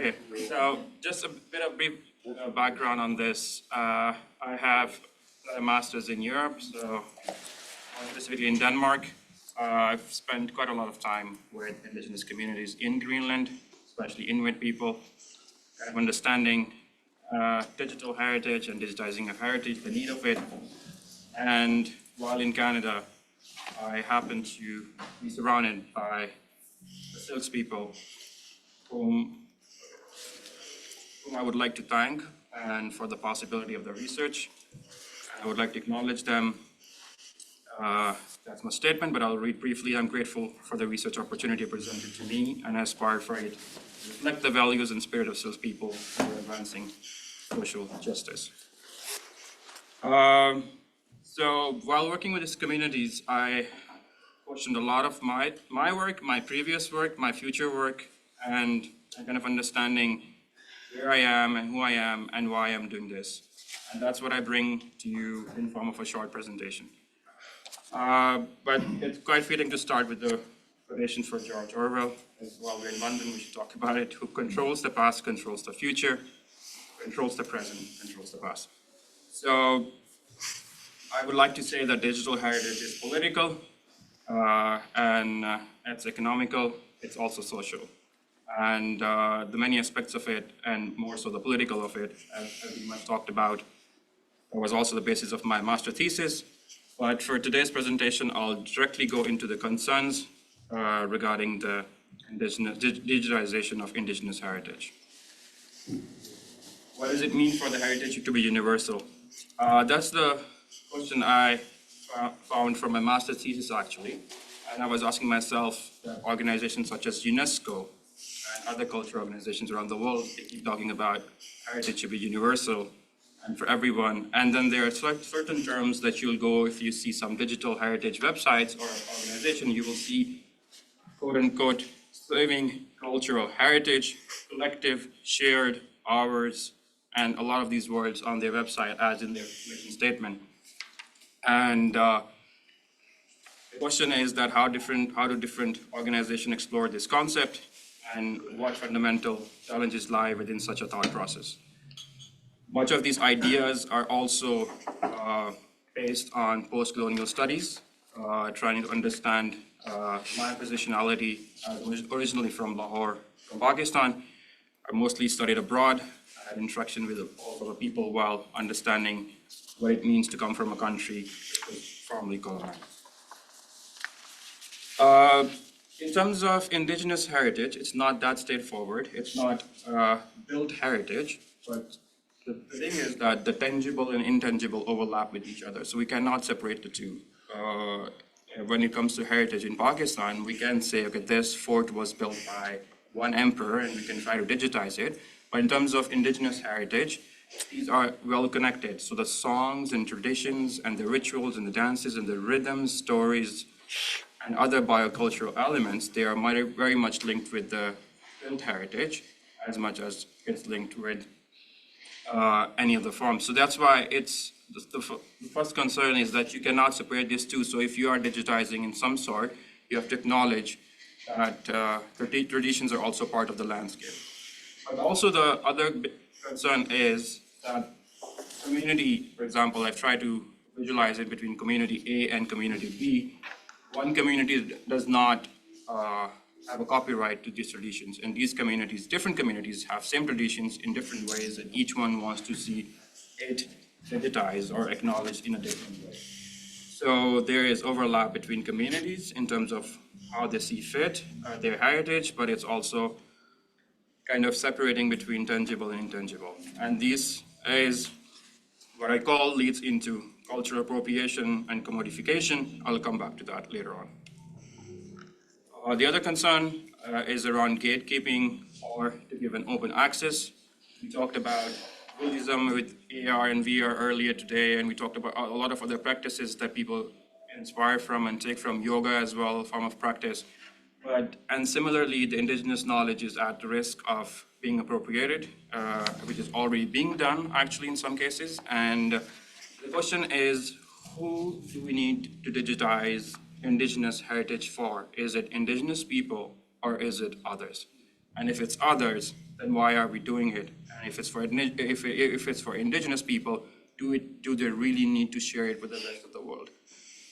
Okay, so just a bit of brief background on this. I have a master's in Europe, so specifically in Denmark. I've spent quite a lot of time with indigenous communities in Greenland, especially Inuit people, kind of understanding digital heritage and digitizing of heritage, the need of it. And while in Canada, I happen to be surrounded by the Silks people whom I would like to thank and for the possibility of the research. I would like to acknowledge them. That's my statement, but I'll read briefly. I'm grateful for the research opportunity presented to me and aspire for it to reflect the values and spirit of Silks people who are advancing social justice. So while working with these communities, I questioned a lot of my work, my previous work, my future work, and kind of understanding where I am and who I am and why I'm doing this. And that's what I bring to you in form of a short presentation. But it's quite fitting to start with the quotation for George Orwell. While we're in London, we should talk about it. Who controls the past controls the future, controls the present, controls the past. So I would like to say that digital heritage is political and it's economical, it's also social. And the many aspects of it, and more so the political of it, as we much talked about, that was also the basis of my master thesis. But for today's presentation, I'll directly go into the concerns regarding the digitization of indigenous heritage. What does it mean for the heritage to be universal? That's the question I found from my master thesis, actually. And I was asking myself that organizations such as UNESCO and other cultural organizations around the world, they keep talking about heritage should be universal and for everyone. And then there are certain terms that you'll go, if you see some digital heritage websites or organization, you will see, quote unquote, saving cultural heritage, collective, shared, ours, and a lot of these words on their website as in their mission statement. And the question is that how do different organizations explore this concept and what fundamental challenges lie within such a thought process? Much of these ideas are also based on post-colonial studies, trying to understand my positionality originally from Lahore, from Pakistan. I mostly studied abroad. I had interaction with all the people while understanding what it means to come from a country that was formerly colonized. In terms of indigenous heritage, it's not that straightforward. It's not built heritage, but the thing is that the tangible and intangible overlap with each other. So we cannot separate the two. When it comes to heritage in Pakistan, we can say, okay, this fort was built by one emperor and we can try to digitize it. But in terms of indigenous heritage, these are well connected. So the songs and traditions and the rituals and the dances and the rhythms, stories, and other biocultural elements, they are very much linked with the built heritage as much as it's linked with any other form. So that's why it's the first concern is that you cannot separate these two. So if you are digitizing in some sort, you have to acknowledge that traditions are also part of the landscape. But also the other concern is that community, for example, I've tried to visualize it between community A and community B. One community does not have a copyright to these traditions, and these communities, different communities, have same traditions in different ways, and each one wants to see it digitized or acknowledged in a different way. So there is overlap between communities in terms of how they see fit, their heritage, but it's also kind of separating between tangible and intangible. And this is what I call leads into cultural appropriation and commodification. I'll come back to that later on. The other concern is around gatekeeping or to give an open access. We talked about Buddhism with AR and VR earlier today, and we talked about a lot of other practices that people inspire from and take from yoga as well, a form of practice. And similarly, the indigenous knowledge is at the risk of being appropriated, which is already being done actually in some cases. And the question is, who do we need to digitize indigenous heritage for? Is it indigenous people or is it others? And if it's others, then why are we doing it? And if it's for indigenous people, do they really need to share it with the rest of the world?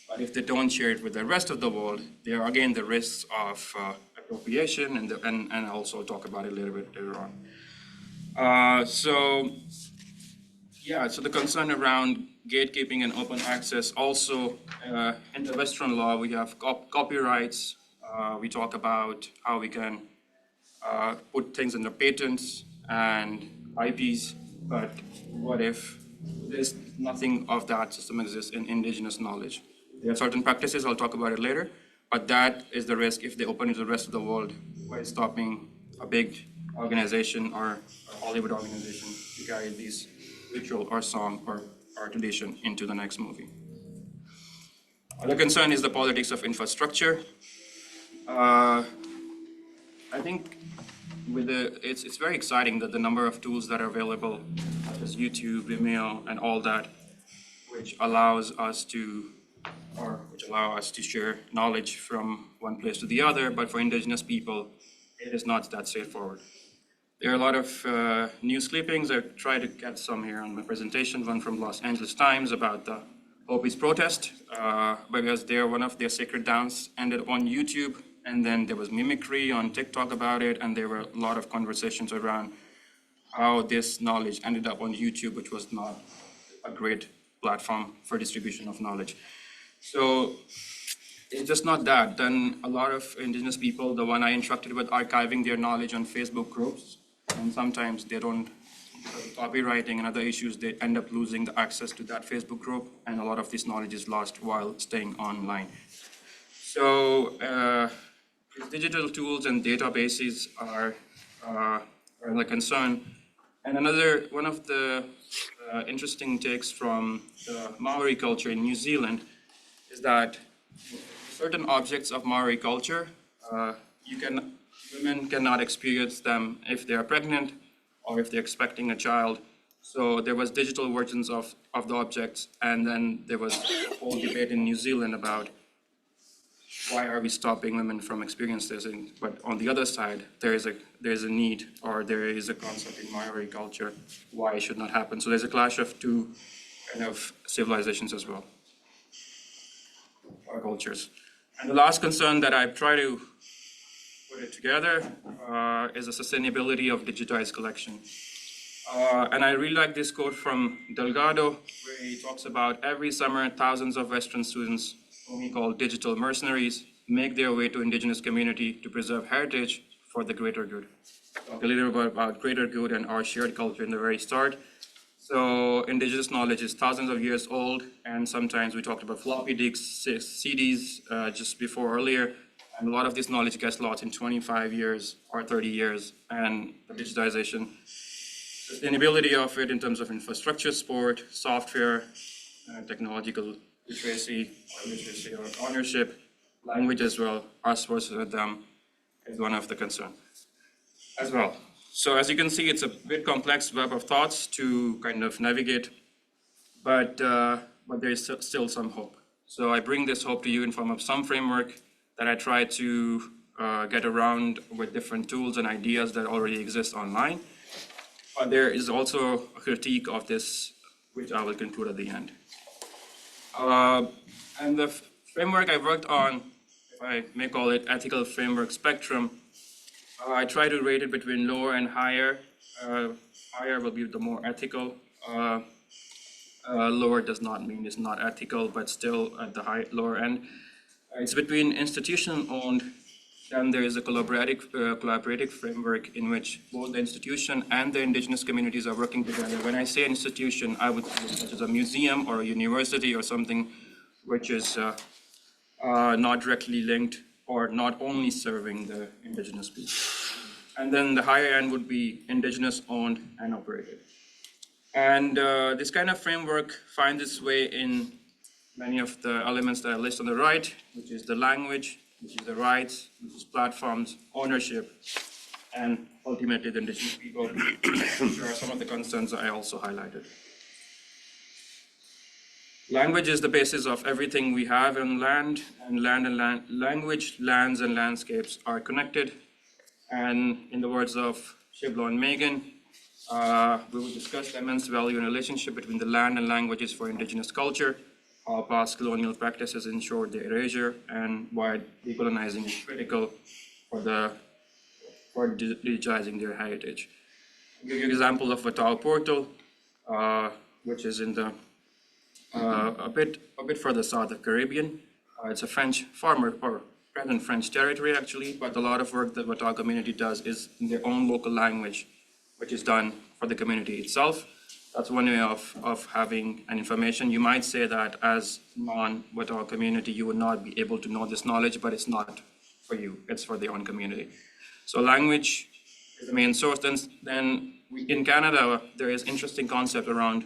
But if they don't share it with the rest of the world, there are again the risks of appropriation, and also talk about it a little bit later on. So the concern around gatekeeping and open access also, in the Western law, we have copyrights. We talk about how we can put things under patents and IPs, but what if there's nothing of that system exists in indigenous knowledge? There are certain practices, I'll talk about it later, but that is the risk if they open it to the rest of the world by stopping a big organization or a Hollywood organization to carry these ritual or song or tradition into the next movie. Other concern is the politics of infrastructure. I think it's very exciting that the number of tools that are available, such as YouTube, Vimeo, and all that, which allow us to share knowledge from one place to the other, but for indigenous people, it is not that straightforward. There are a lot of news clippings. I tried to get some here on my presentation, one from Los Angeles Times about the Hopis protest, because one of their sacred dance ended on YouTube, and then there was mimicry on TikTok about it, and there were a lot of conversations around how this knowledge ended up on YouTube, which was not a great platform for distribution of knowledge. So it's just not that. Then a lot of indigenous people, the one I instructed with archiving their knowledge on Facebook groups, and sometimes they don't, because of copywriting and other issues, they end up losing the access to that Facebook group, and a lot of this knowledge is lost while staying online. So digital tools and databases are a concern. And one of the interesting takes from the Maori culture in New Zealand is that certain objects of Maori culture, women cannot experience them if they are pregnant or if they're expecting a child. So there was digital versions of the objects, and then there was a whole debate in New Zealand about why are we stopping women from experiencing this? But on the other side, there is a need, or there is a concept in Maori culture why it should not happen. So there's a clash of two kind of civilizations as well, or cultures. And the last concern that I've tried to put it together is the sustainability of digitized collection. And I really like this quote from Delgado, where he talks about every summer, thousands of Western students, whom he called digital mercenaries, make their way to indigenous community to preserve heritage for the greater good. Talk a little bit about greater good and our shared culture in the very start. So indigenous knowledge is thousands of years old, and sometimes we talked about floppy disks, CDs just before earlier, and a lot of this knowledge gets lost in 25 years or 30 years, and the digitization, sustainability of it in terms of infrastructure support, software, technological literacy or ownership, language as well, us versus them is one of the concerns as well. So as you can see, it's a bit complex web of thoughts to kind of navigate, but there is still some hope. So I bring this hope to you in form of some framework that I try to get around with different tools and ideas that already exist online. But there is also a critique of this, which I will conclude at the end. And the framework I worked on, if I may call it ethical framework spectrum, I try to rate it between lower and higher. Higher will be the more ethical. Lower does not mean it's not ethical, but still at the lower end. It's between institution-owned, then there is a collaborative framework in which both the institution and the indigenous communities are working together. When I say institution, I would say such as a museum or a university or something which is not directly linked or not only serving the indigenous people. And then the higher end would be indigenous owned and operated. And this kind of framework finds its way in many of the elements that I list on the right, which is the language, which is the rights, which is platforms, ownership, and ultimately the indigenous people. Which are some of the concerns I also highlighted. Language is the basis of everything we have on land, and language, lands, and landscapes are connected. And in the words of Shiblo and Megan. We will discuss the immense value and relationship between the land and languages for Indigenous culture, how past colonial practices ensured their erasure, and why decolonizing is critical for digitizing their heritage. I'll give you an example of Watao Portal, which is in the a bit further south of Caribbean. It's a French farmer or present French territory actually, but a lot of work that Watao community does is in their own local language, which is done for the community itself. That's one way of having an information. You might say that as non-Watao community, you would not be able to know this knowledge, but it's not for you, it's for their own community. So language is the main source. Then in Canada, there is interesting concept around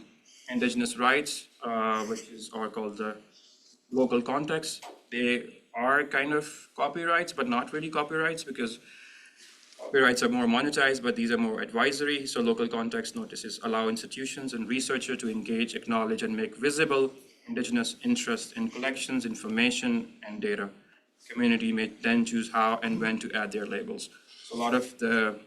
Indigenous rights, which is called the local context. They are kind of copyrights, but not really copyrights because copyrights are more monetized, but these are more advisory. So local context notices allow institutions and researchers to engage, acknowledge, and make visible Indigenous interest in collections, information, and data. Community may then choose how and when to add their labels. So a lot of the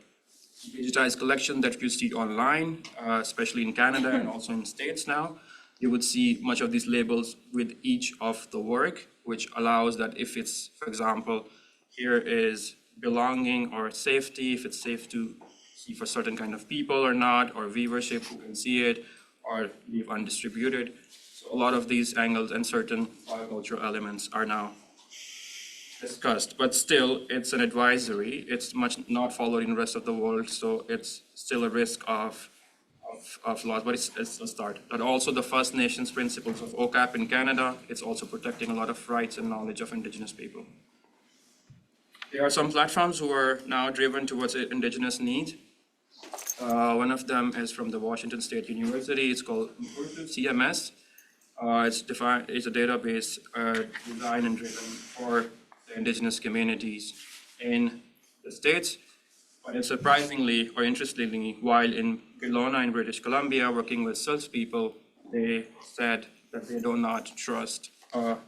digitized collection that you see online, especially in Canada and also in States now, you would see much of these labels with each of the work, which allows that if it's, for example, here is belonging or safety, if it's safe to see for certain kind of people or not, or viewership who can see it, or leave undistributed. So a lot of these angles and certain biocultural elements are now discussed, but still it's an advisory. It's much not followed in the rest of the world, so it's still a risk of loss, but it's a start. But also the First Nations principles of OCAP in Canada, it's also protecting a lot of rights and knowledge of Indigenous people. There are some platforms who are now driven towards Indigenous need. One of them is from the Washington State University. It's called CMS. It's a database designed and driven for the Indigenous communities in the States. But it's surprisingly or interestingly, while in Kelowna in British Columbia, working with Silts people, they said that they do not trust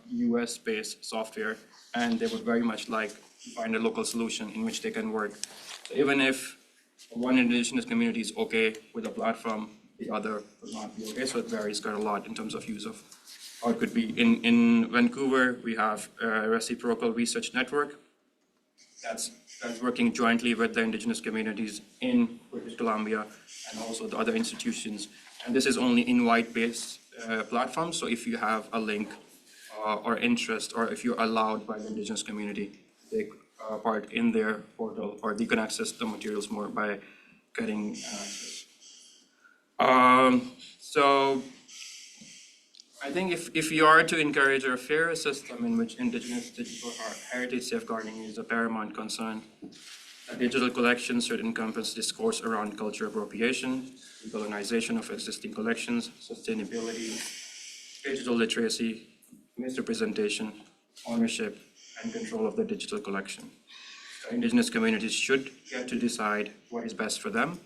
US-based software, and they would very much like to find a local solution in which they can work. So even if one Indigenous community is okay with a platform, the other will not be okay. So it varies quite a lot in terms of use of how it could be. In Vancouver, we have a reciprocal research network that's working jointly with the Indigenous communities in British Columbia and also the other institutions. And this is only invite-based platform. So if you have a link or interest, or if you're allowed by the Indigenous community to take part in their portal, or you can access the materials more by getting access. So I think if you are to encourage a fairer system in which Indigenous digital heritage safeguarding is a paramount concern, a digital collection should encompass discourse around cultural appropriation, decolonization of existing collections, sustainability, digital literacy, misrepresentation, ownership, and control of the digital collection. Indigenous communities should get to decide what is best for them,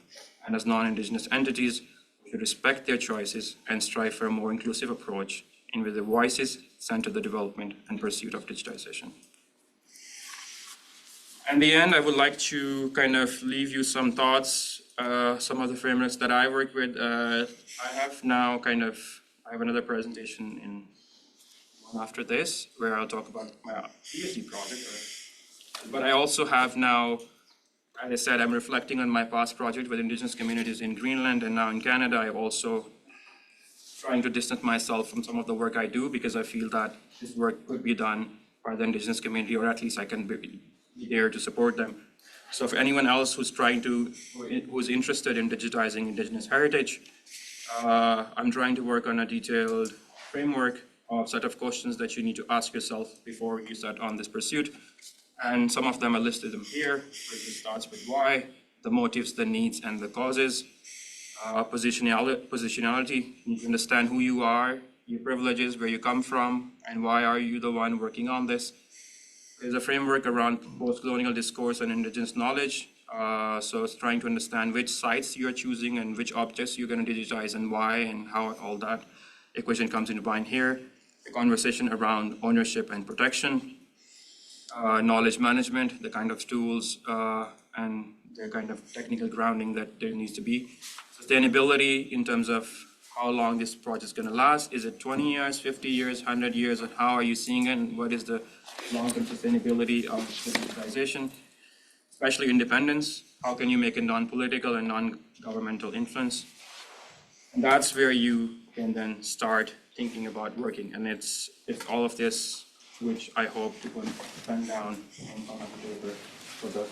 and as non-Indigenous entities, we should respect their choices and strive for a more inclusive approach in which their voices center the development and pursuit of digitization. In the end, I would like to kind of leave you some thoughts, some of the frameworks that I work with. I have another presentation in one after this, where I'll talk about my PhD project. But I also have now, as I said, I'm reflecting on my past project with Indigenous communities in Greenland and now in Canada. I'm also trying to distance myself from some of the work I do because I feel that this work could be done by the Indigenous community, or at least I can be there to support them. So if anyone else who's interested in digitizing Indigenous heritage, I'm trying to work on a detailed framework of set of questions that you need to ask yourself before you start on this pursuit. And some of them are listed here, which starts with why, the motives, the needs, and the causes. Positionality, you need to understand who you are, your privileges, where you come from, and why are you the one working on this. There's a framework around post-colonial discourse and Indigenous knowledge. So it's trying to understand which sites you're choosing and which objects you're going to digitize and why, and how all that equation comes into mind here. The conversation around ownership and protection. Knowledge management, the kind of tools and the kind of technical grounding that there needs to be. Sustainability in terms of how long this project is going to last. Is it 20 years, 50 years, 100 years, and how are you seeing it? And what is the long-term sustainability of digitization? Especially independence. How can you make it non-political and non-governmental influence? And that's where you can then start thinking about working. And it's all of this which I hope to put pen down on the paper for the